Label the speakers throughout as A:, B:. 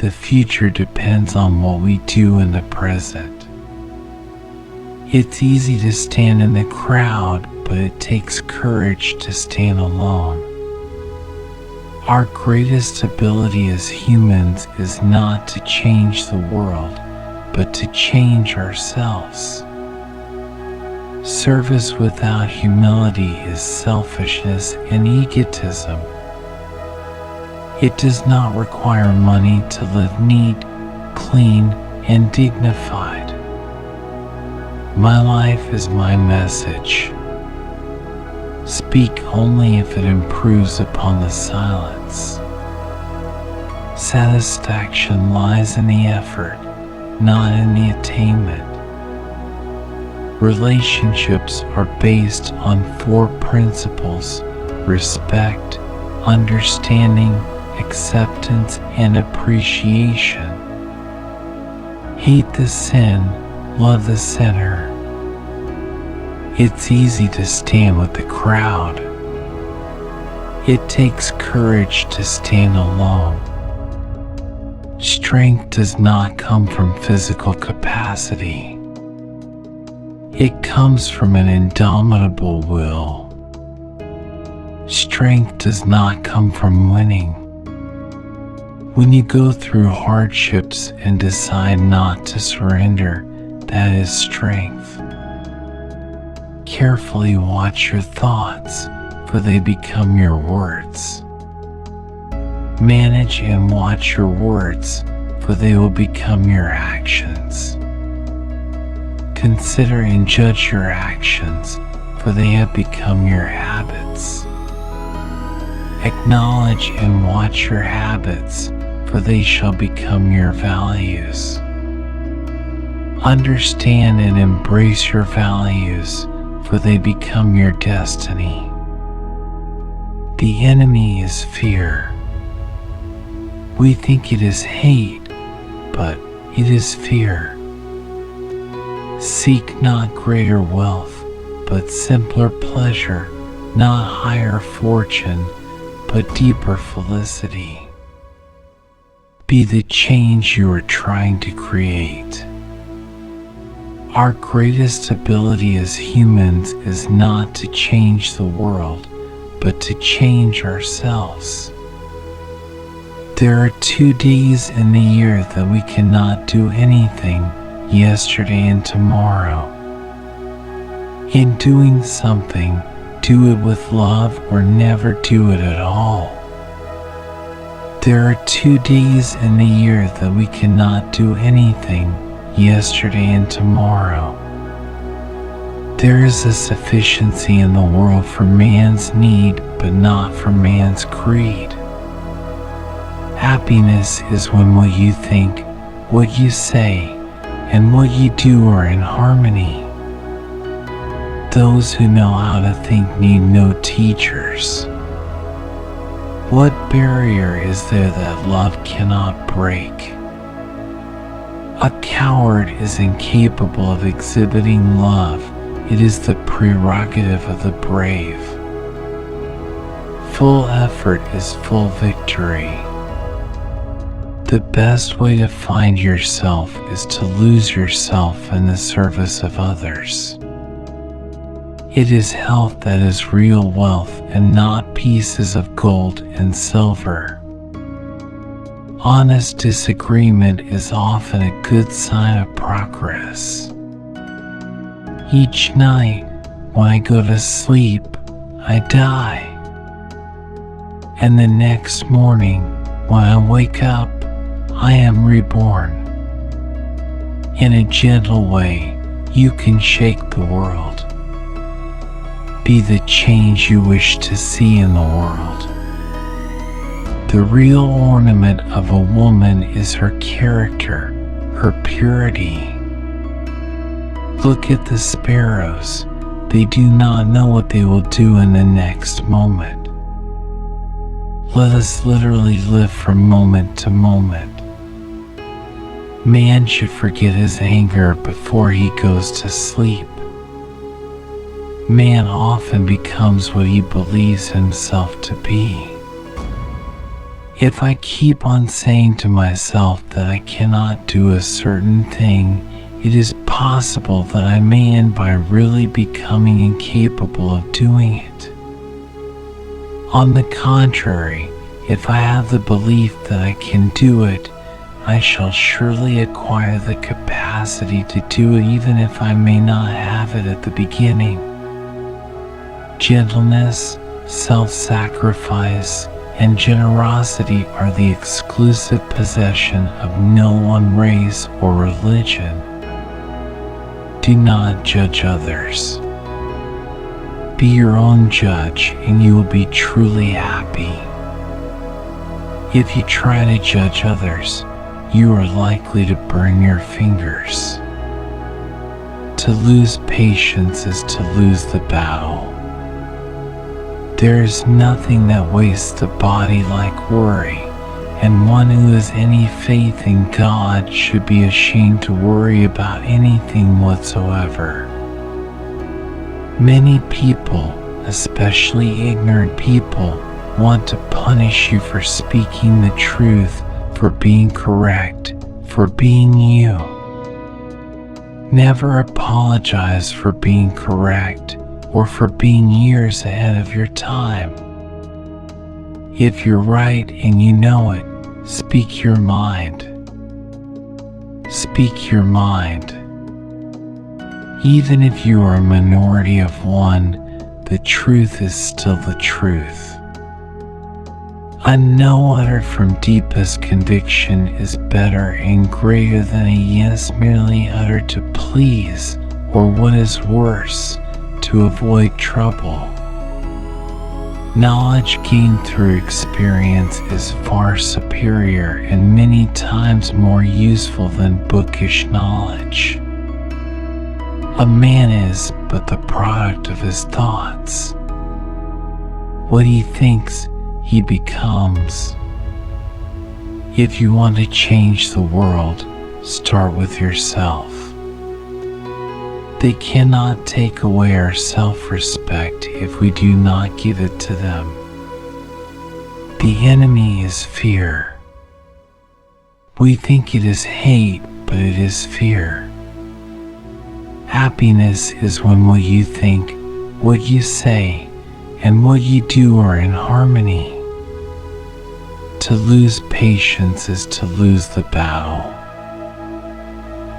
A: the future depends on what we do in the present. It's easy to stand in the crowd, but it takes courage to stand alone. Our greatest ability as humans is not to change the world, but to change ourselves. Service without humility is selfishness and egotism. It does not require money to live neat, clean, and dignified. My life is my message. Speak only if it improves upon the silence. Satisfaction lies in the effort, not in the attainment. Relationships are based on 4 principles: respect, understanding, acceptance, and appreciation. Hate the sin, love the sinner. It's easy to stand with the crowd. It takes courage to stand alone. Strength does not come from physical capacity. It comes from an indomitable will. Strength does not come from winning. When you go through hardships and decide not to surrender, that is strength. Carefully watch your thoughts, for they become your words. Manage and watch your words, for they will become your actions. Consider and judge your actions, for they have become your habits. Acknowledge and watch your habits, for they shall become your values. Understand and embrace your values, for they become your destiny. The enemy is fear. We think it is hate, but it is fear. Seek not greater wealth, but simpler pleasure, not higher fortune, but deeper felicity. Be the change you are trying to create. Our greatest ability as humans is not to change the world, but to change ourselves. There are 2 days in the year that we cannot do anything: yesterday and tomorrow. In doing something, do it with love or never do it at all. There are 2 days in the year that we cannot do anything: yesterday and tomorrow. There is a sufficiency in the world for man's need, but not for man's greed. Happiness is when what you think, what you say, and what you do are in harmony. Those who know how to think need no teachers. What barrier is there that love cannot break? A coward is incapable of exhibiting love. It is the prerogative of the brave. Full effort is full victory. The best way to find yourself is to lose yourself in the service of others. It is health that is real wealth and not pieces of gold and silver. Honest disagreement is often a good sign of progress. Each night, when I go to sleep, I die. And the next morning, when I wake up, I am reborn. In a gentle way, you can shake the world. Be the change you wish to see in the world. The real ornament of a woman is her character, her purity. Look at the sparrows. They do not know what they will do in the next moment. Let us literally live from moment to moment. Man should forget his anger before he goes to sleep. Man often becomes what he believes himself to be. If I keep on saying to myself that I cannot do a certain thing, it is possible that I may end by really becoming incapable of doing it. On the contrary, if I have the belief that I can do it, I shall surely acquire the capacity to do it even if I may not have it at the beginning. Gentleness, self-sacrifice, and generosity are the exclusive possession of no one race or religion. Do not judge others. Be your own judge and you will be truly happy. If you try to judge others, you are likely to burn your fingers. To lose patience is to lose the battle. There is nothing that wastes the body like worry, and one who has any faith in God should be ashamed to worry about anything whatsoever. Many people, especially ignorant people, want to punish you for speaking the truth, for being correct, for being you. Never apologize for being correct or for being years ahead of your time. If you're right and you know it, speak your mind. Speak your mind. Even if you are a minority of one, the truth is still the truth. A no uttered from deepest conviction is better and greater than a yes merely uttered to please, or what is worse, to avoid trouble. Knowledge gained through experience is far superior and many times more useful than bookish knowledge. A man is but the product of his thoughts. What he thinks, he becomes. If you want to change the world, start with yourself. They cannot take away our self-respect if we do not give it to them. The enemy is fear. We think it is hate, but it is fear. Happiness is when what you think, what you say, and what you do are in harmony. To lose patience is to lose the battle.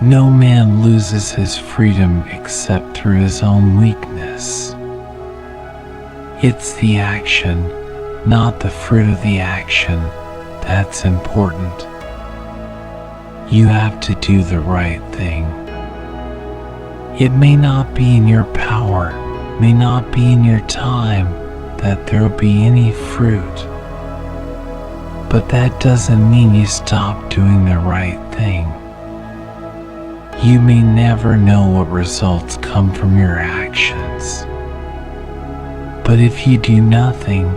A: No man loses his freedom except through his own weakness. It's the action, not the fruit of the action, that's important. You have to do the right thing. It may not be in your power, may not be in your time, that there will be any fruit. But that doesn't mean you stop doing the right thing. You may never know what results come from your actions. But if you do nothing,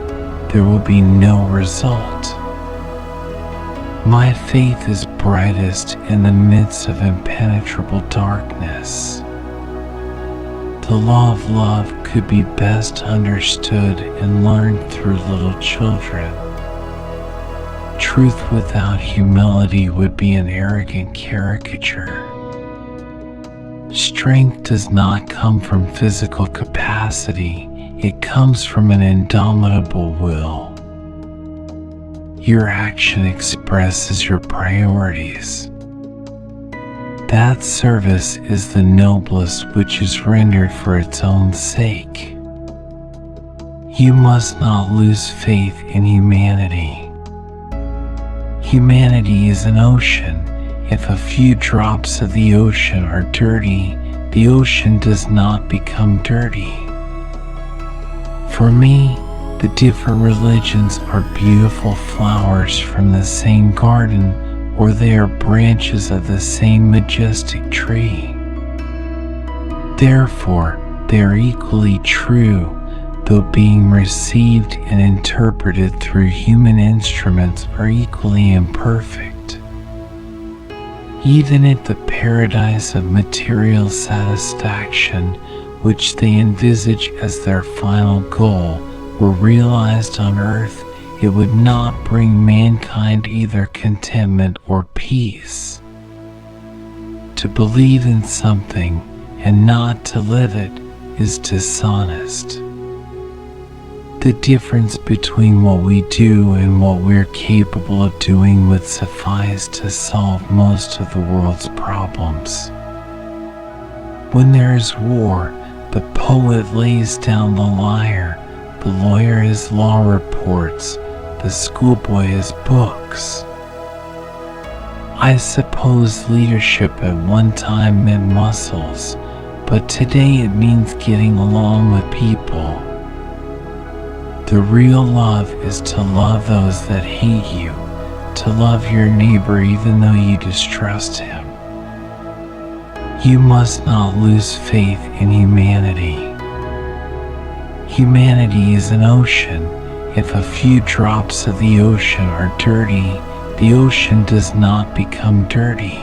A: there will be no result. My faith is brightest in the midst of impenetrable darkness. The law of love could be best understood and learned through little children. Truth without humility would be an arrogant caricature. Strength does not come from physical capacity, it comes from an indomitable will. Your action expresses your priorities. That service is the noblest which is rendered for its own sake. You must not lose faith in humanity. Humanity is an ocean. If a few drops of the ocean are dirty, the ocean does not become dirty. For me, the different religions are beautiful flowers from the same garden, or they are branches of the same majestic tree. Therefore, they are equally true, though being received and interpreted through human instruments are equally imperfect. Even if the paradise of material satisfaction, which they envisage as their final goal, were realized on earth, it would not bring mankind either contentment or peace. To believe in something and not to live it is dishonest. The difference between what we do and what we're capable of doing would suffice to solve most of the world's problems. When there is war, the poet lays down the lyre, the lawyer his law reports, the schoolboy his books. I suppose leadership at one time meant muscles, but today it means getting along with people. The real love is to love those that hate you, to love your neighbor even though you distrust him. You must not lose faith in humanity. Humanity is an ocean. If a few drops of the ocean are dirty, the ocean does not become dirty.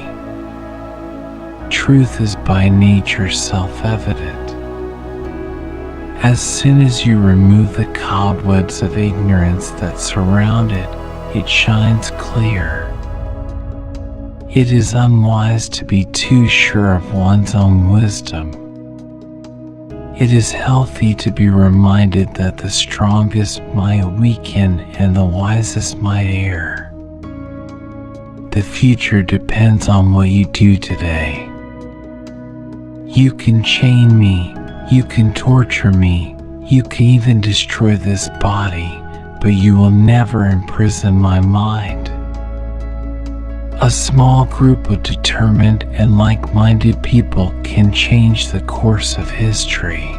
A: Truth is by nature self-evident. As soon as you remove the cobwebs of ignorance that surround it, it shines clear. It is unwise to be too sure of one's own wisdom. It is healthy to be reminded that the strongest might weaken and the wisest might err. The future depends on what you do today. You can chain me, you can torture me, you can even destroy this body, but you will never imprison my mind. A small group of determined and like-minded people can change the course of history.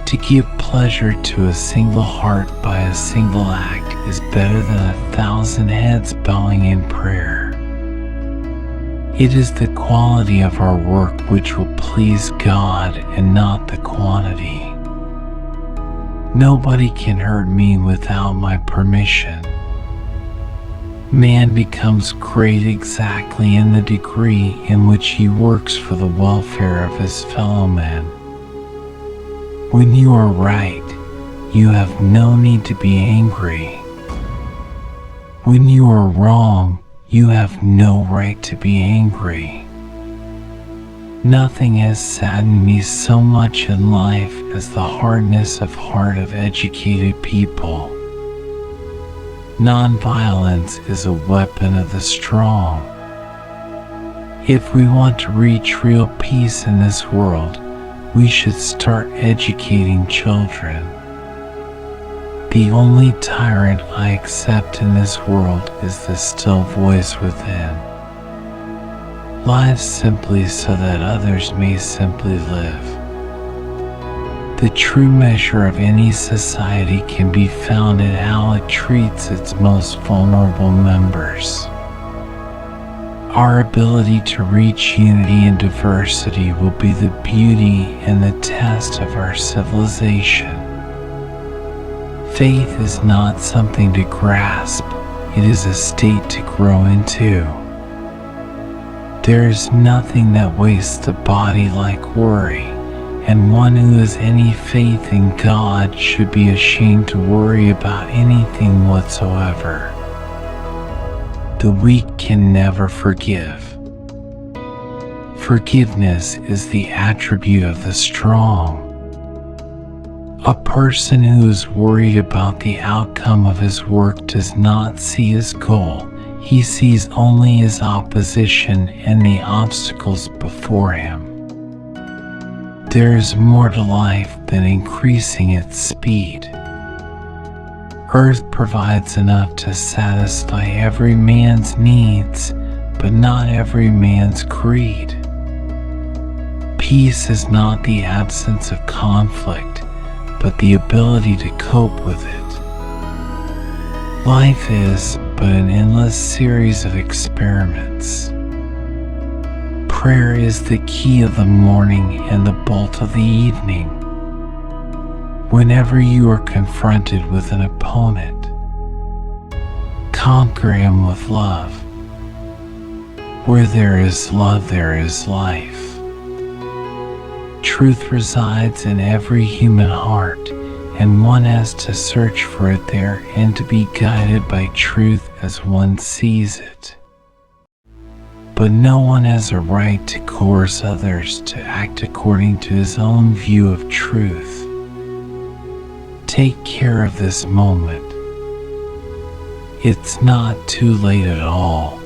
A: To give pleasure to a single heart by a single act is better than 1,000 heads bowing in prayer. It is the quality of our work which will please God and not the quantity. Nobody can hurt me without my permission. Man becomes great exactly in the degree in which he works for the welfare of his fellow men. When you are right, you have no need to be angry. When you are wrong, you have no right to be angry. Nothing has saddened me so much in life as the hardness of heart of educated people. Nonviolence is a weapon of the strong. If we want to reach real peace in this world, we should start educating children. The only tyrant I accept in this world is the still voice within. Live simply so that others may simply live. The true measure of any society can be found in how it treats its most vulnerable members. Our ability to reach unity and diversity will be the beauty and the test of our civilization. Faith is not something to grasp, it is a state to grow into. There is nothing that wastes the body like worry, and one who has any faith in God should be ashamed to worry about anything whatsoever. The weak can never forgive. Forgiveness is the attribute of the strong. A person who is worried about the outcome of his work does not see his goal. He sees only his opposition and the obstacles before him. There is more to life than increasing its speed. Earth provides enough to satisfy every man's needs, but not every man's greed. Peace is not the absence of conflict, but the ability to cope with it. Life is but an endless series of experiments. Prayer is the key of the morning and the bolt of the evening. Whenever you are confronted with an opponent, conquer him with love. Where there is love, there is life. Truth resides in every human heart, and one has to search for it there and to be guided by truth as one sees it. But no one has a right to coerce others to act according to his own view of truth. Take care of this moment. It's not too late at all.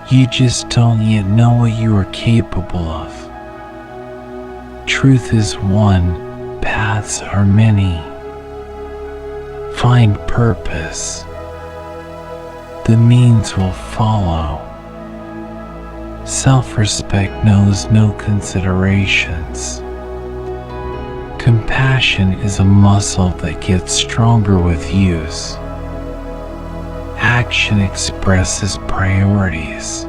A: You just don't yet know what you are capable of. Truth is one, paths are many. Find purpose. The means will follow. Self-respect knows no considerations. Compassion is a muscle that gets stronger with use. Action expresses priorities.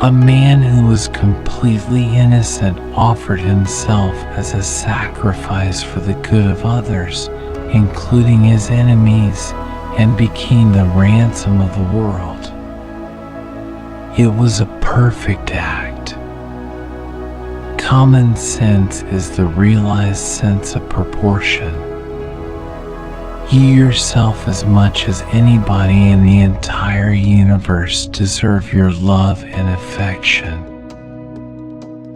A: A man who was completely innocent offered himself as a sacrifice for the good of others, including his enemies, and became the ransom of the world. It was a perfect act. Common sense is the realized sense of proportion. You yourself, as much as anybody in the entire universe, deserve your love and affection.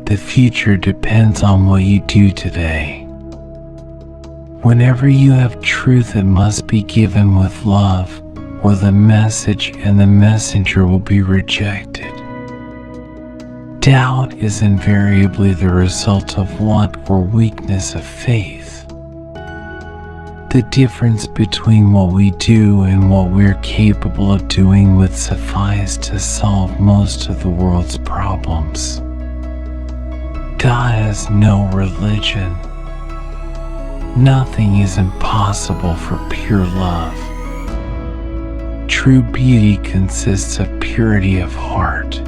A: The future depends on what you do today. Whenever you have truth, it must be given with love, or the message and the messenger will be rejected. Doubt is invariably the result of want or weakness of faith. The difference between what we do and what we're capable of doing would suffice to solve most of the world's problems. God has no religion. Nothing is impossible for pure love. True beauty consists of purity of heart.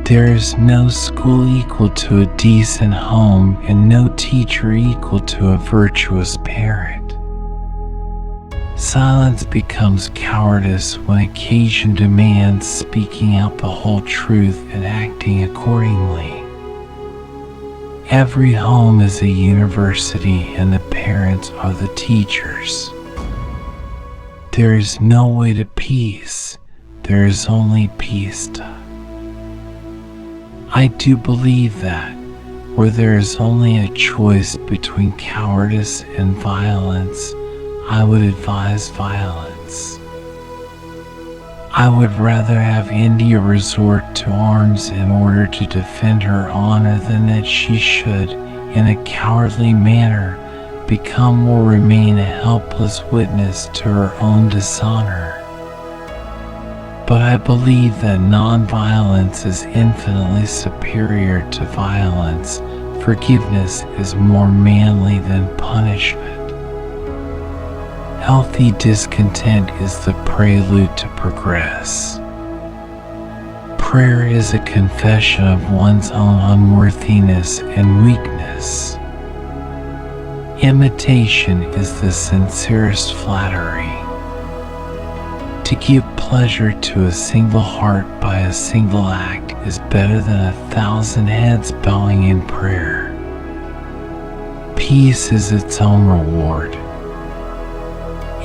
A: There is no school equal to a decent home and no teacher equal to a virtuous parent. Silence becomes cowardice when occasion demands speaking out the whole truth and acting accordingly. Every home is a university and the parents are the teachers. There is no way to peace, there is only peace to. I do believe that, where there is only a choice between cowardice and violence, I would advise violence. I would rather have India resort to arms in order to defend her honor than that she should, in a cowardly manner, become or remain a helpless witness to her own dishonor. But I believe that nonviolence is infinitely superior to violence. Forgiveness is more manly than punishment. Healthy discontent is the prelude to progress. Prayer is a confession of one's own unworthiness and weakness. Imitation is the sincerest flattery. To give pleasure to a single heart by a single act is better than 1,000 heads bowing in prayer. Peace is its own reward.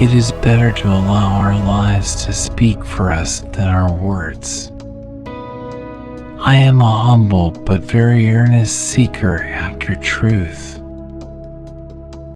A: It is better to allow our lives to speak for us than our words. I am a humble but very earnest seeker after truth.